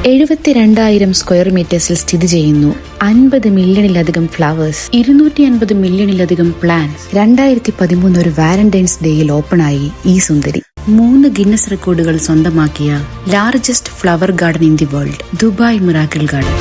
72,000 square മീറ്റേഴ്സിൽ സ്ഥിതി ചെയ്യുന്നു. 50 മില്യണിലധികം flowers, 250 മില്യണിലധികം plants. 2013 ഒരു വാലന്റൈൻസ് ഡേയിൽ ഓപ്പണായി ഈ സുന്ദരി 3 ഗിന്നസ് റെക്കോർഡുകൾ സ്വന്തമാക്കിയ largest flower garden in the world, Dubai miracle garden.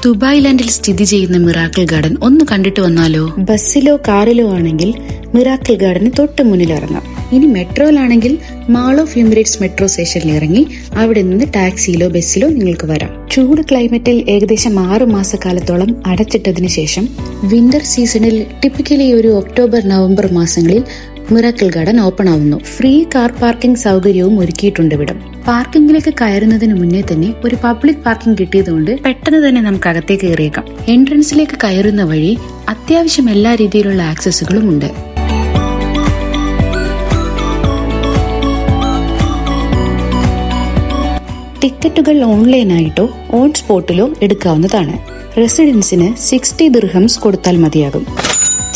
Dubai ലാൻഡിൽ സ്ഥിതി ചെയ്യുന്ന മിറാക്കിൾ ഗാർഡൻ ഒന്ന് കണ്ടിട്ട് വന്നാലോ? ബസ്സിലോ കാറിലോ ആണെങ്കിൽ മിറാക്കിൾ ഗാർഡന് തൊട്ട് മുന്നിൽ ഇറങ്ങാം. ഇനി മെട്രോയിലാണെങ്കിൽ മാൾ ഓഫ് എമിറേറ്റ്സ് മെട്രോ സ്റ്റേഷനിൽ ഇറങ്ങി അവിടെ നിന്ന് ടാക്സിയിലോ ബസ്സിലോ നിങ്ങൾക്ക് വരാം. ചൂട് ക്ലൈമറ്റിൽ ഏകദേശം 6 മാസക്കാലത്തോളം അടച്ചിട്ടതിനു ശേഷം വിന്റർ സീസണിൽ ടിപ്പിക്കലി ഒരു ഒക്ടോബർ നവംബർ മാസങ്ങളിൽ മിറാക്കിൾ ഗാർഡൻ ഓപ്പൺ ആവുന്നു. ഫ്രീ കാർ പാർക്കിംഗ് സൗകര്യവും ഒരുക്കിയിട്ടുണ്ട് ഇവിടം. പാർക്കിംഗിലേക്ക് കയറുന്നതിന് മുന്നേ തന്നെ ഒരു പബ്ലിക് പാർക്കിംഗ് കിട്ടിയതുകൊണ്ട് പെട്ടെന്ന് തന്നെ നമുക്ക് അകത്തേക്ക് കയറിയേക്കാം. എൻട്രൻസിലേക്ക് കയറുന്ന വഴി അത്യാവശ്യം എല്ലാ രീതിയിലുള്ള ആക്സസുകളും ഉണ്ട്. ടിക്കറ്റുകൾ ഓൺലൈനായിട്ടോ ഓൺ സ്പോട്ടിലോ എടുക്കാവുന്നതാണ്. റെസിഡൻസിന് 60 ദിർഹംസ് കൊടുത്താൽ മതിയാകും.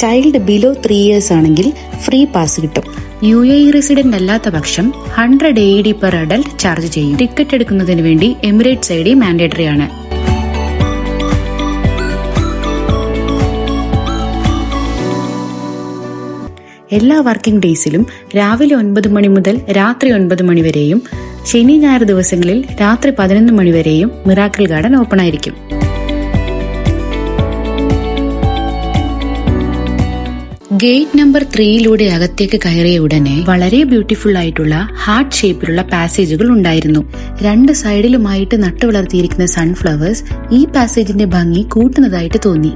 ചൈൽഡ് ബിലോ 3 years ആണെങ്കിൽ ഫ്രീ പാസ് കിട്ടും. UAE റെസിഡന്റ് അല്ലാത്ത പക്ഷം 100 AED പെർ അഡൽട്ട് ചാർജ് ചെയ്യും. ടിക്കറ്റ് എടുക്കുന്നതിന് വേണ്ടി എമിറേറ്റ്സ് ID മാൻഡേറ്ററി ആണ്. എല്ലാ വർക്കിംഗ് ഡേയ്സിലും രാവിലെ 9 മണി മുതൽ രാത്രി 9 മണി വരെയും ശനി ഞായർ ദിവസങ്ങളിൽ രാത്രി 11 മണി വരെയും മിറാക്കിൾ ഗാർഡൻ ഓപ്പൺ ആയിരിക്കും. ഗേറ്റ് നമ്പർ 3 അകത്തേക്ക് കയറിയ ഉടനെ വളരെ ബ്യൂട്ടിഫുൾ ആയിട്ടുള്ള ഹാർട്ട് ഷേപ്പിലുള്ള പാസേജുകൾ ഉണ്ടായിരുന്നു. 2 സൈഡിലുമായിട്ട് നട്ടുവളർത്തിയിരിക്കുന്ന സൺഫ്ലവേഴ്സ് ഈ പാസേജിന്റെ ഭംഗി കൂട്ടുന്നതായിട്ട് തോന്നി.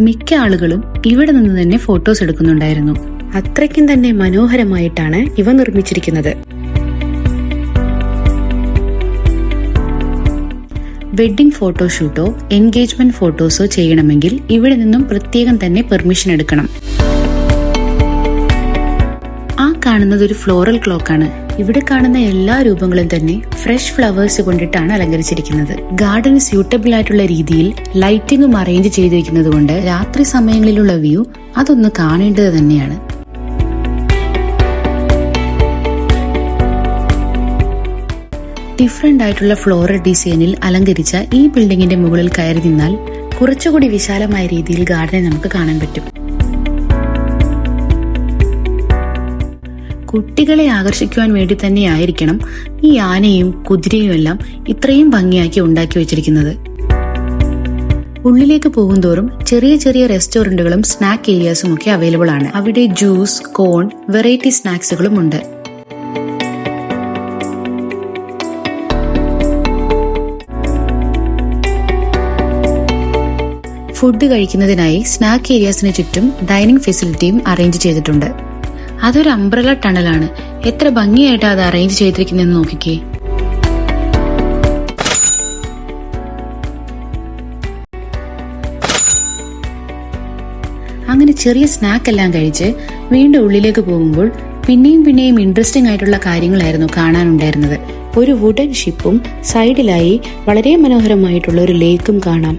മിക്ക ആളുകളും ഇവിടെ നിന്ന് തന്നെ ഫോട്ടോസ് എടുക്കുന്നുണ്ടായിരുന്നു. അത്രയ്ക്കും തന്നെ മനോഹരമായിട്ടാണ് ഇവ നിർമ്മിച്ചിരിക്കുന്നത്. വെഡ്ഡിംഗ് ഫോട്ടോഷൂട്ടോ എൻഗേജ്മെന്റ് ഫോട്ടോസോ ചെയ്യണമെങ്കിൽ ഇവിടെ നിന്നും പ്രത്യേകം തന്നെ പെർമിഷൻ എടുക്കണം. ആ കാണുന്നത് ഒരു ഫ്ലോറൽ ക്ലോക്കാണ്. ഇവിടെ കാണുന്ന എല്ലാ രൂപങ്ങളും തന്നെ ഫ്രഷ് ഫ്ലവേഴ്സ് കൊണ്ടിട്ടാണ് അലങ്കരിച്ചിരിക്കുന്നത്. ഗാർഡന് സ്യൂട്ടബിൾ ആയിട്ടുള്ള രീതിയിൽ ലൈറ്റിംഗും അറേഞ്ച് ചെയ്തിരിക്കുന്നത് കൊണ്ട് രാത്രി സമയങ്ങളിലുള്ള വ്യൂ അതൊന്ന് കാണേണ്ടത് തന്നെയാണ്. ഡിഫറെന്റ് ആയിട്ടുള്ള ഫ്ലോറൽ ഡിസൈനിൽ അലങ്കരിച്ച ഈ ബിൽഡിംഗിന്റെ മുകളിൽ കയറി നിന്നാൽ കുറച്ചുകൂടി വിശാലമായ രീതിയിൽ ഗാർഡനെ നമുക്ക് കാണാൻ പറ്റും. കുട്ടികളെ ആകർഷിക്കുവാൻ വേണ്ടി തന്നെയായിരിക്കണം ഈ ആനയും കുതിരയും എല്ലാം ഇത്രയും ഭംഗിയാക്കി ഉണ്ടാക്കി വെച്ചിരിക്കുന്നത്. ഉള്ളിലേക്ക് പോകുന്തോറും ചെറിയ ചെറിയ റെസ്റ്റോറന്റുകളും സ്നാക്ക് ഏരിയാസും ഒക്കെ അവൈലബിൾ ആണ്. അവിടെ ജ്യൂസ്, കോൺ, വെറൈറ്റി സ്നാക്സുകളും ഉണ്ട്. ഫുഡ് കഴിക്കുന്നതിനായി സ്നാക്ക് ഏരിയാസിന് ചുറ്റും ഡൈനിങ് ഫെസിലിറ്റിയും അറേഞ്ച് ചെയ്തിട്ടുണ്ട്. അതൊരു അംബ്രല ടണലാണ്. എത്ര ഭംഗിയായിട്ടാ അത് അറേഞ്ച് ചെയ്തിരിക്കുന്നതെന്ന് നോക്കിക്കേ. അങ്ങനെ ചെറിയ സ്നാക്ക് എല്ലാം കഴിച്ച് വീണ്ടും ഉള്ളിലേക്ക് പോകുമ്പോൾ പിന്നെയും ഇൻട്രസ്റ്റിംഗ് ആയിട്ടുള്ള കാര്യങ്ങളായിരുന്നു കാണാനുണ്ടായിരുന്നത്. ഒരു വുഡൻ ഷിപ്പും സൈഡിലായി വളരെ മനോഹരമായിട്ടുള്ള ഒരു ലേക്കും കാണാം.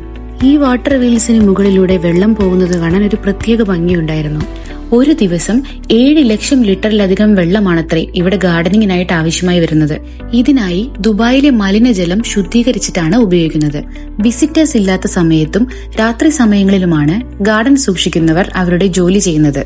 ഈ വാട്ടർ വീൽസിന് മുകളിലൂടെ വെള്ളം പോകുന്നത് കാണാൻ ഒരു പ്രത്യേക ഭംഗിയുണ്ടായിരുന്നു. ഒരു ദിവസം 7 ലക്ഷം ലിറ്ററിലധികം വെള്ളമാണത്രേ ഇവിടെ ഗാർഡനിങ്ങിനായിട്ട് ആവശ്യമായി വരുന്നത്. ഇതിനായി ദുബായിലെ മലിനജലം ശുദ്ധീകരിച്ചിട്ടാണ് ഉപയോഗിക്കുന്നത്. വിസിറ്റേഴ്സ് ഇല്ലാത്ത സമയത്തും രാത്രി സമയങ്ങളിലുമാണ് ഗാർഡൻ സൂക്ഷിക്കുന്നവർ അവരുടെ ജോലി ചെയ്യുന്നത്.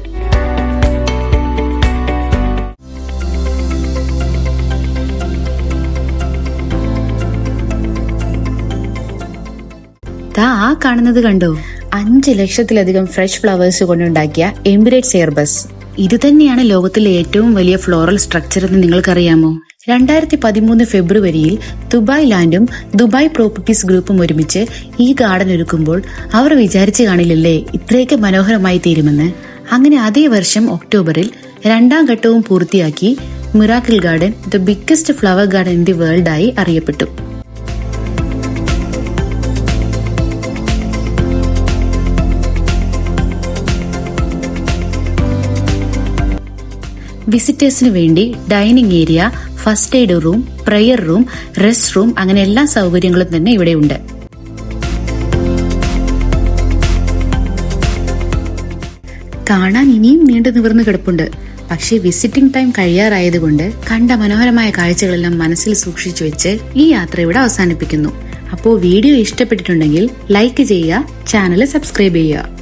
ആ കാണുന്നത് കണ്ടോ? 5 ലക്ഷത്തിലധികം ഫ്രഷ് ഫ്ലവേഴ്സ് കൊണ്ടുണ്ടാക്കിയ എമിറേറ്റ്സ് എയർബസ്. ഇത് തന്നെയാണ് ലോകത്തിലെ ഏറ്റവും വലിയ ഫ്ലോറൽ സ്ട്രക്ചർ എന്ന് നിങ്ങൾക്കറിയാമോ? 2013 ഫെബ്രുവരിയിൽ ദുബായ് ലാൻഡും ദുബായ് പ്രോപ്പർട്ടീസ് ഗ്രൂപ്പും ഒരുമിച്ച് ഈ ഗാർഡൻ ഒരുക്കുമ്പോൾ അവർ വിചാരിച്ചു കാണില്ലല്ലേ ഇത്രയൊക്കെ മനോഹരമായി തീരുമെന്ന്. അങ്ങനെ അതേ വർഷം ഒക്ടോബറിൽ 2ാം ഘട്ടവും പൂർത്തിയാക്കി miracle garden the biggest flower garden in the world ആയി അറിയപ്പെട്ടു. വിസിറ്റേഴ്സിന് വേണ്ടി dining area, first aid room, prayer room, rest room അങ്ങനെ എല്ലാ സൗകര്യങ്ങളും തന്നെ ഇവിടെ ഉണ്ട്. കാണാൻ ഇനിയും നീണ്ടു നിവർന്ന് കിടപ്പുണ്ട്. പക്ഷേ വിസിറ്റിംഗ് ടൈം കഴിയാറായതുകൊണ്ട് കണ്ട മനോഹരമായ കാഴ്ചകളെല്ലാം മനസ്സിൽ സൂക്ഷിച്ചു വെച്ച് ഈ യാത്ര ഇവിടെ അവസാനിപ്പിക്കുന്നു. അപ്പോൾ വീഡിയോ ഇഷ്ടപ്പെട്ടിട്ടുണ്ടെങ്കിൽ ലൈക്ക് ചെയ്യുക, ചാനൽ സബ്സ്ക്രൈബ് ചെയ്യുക.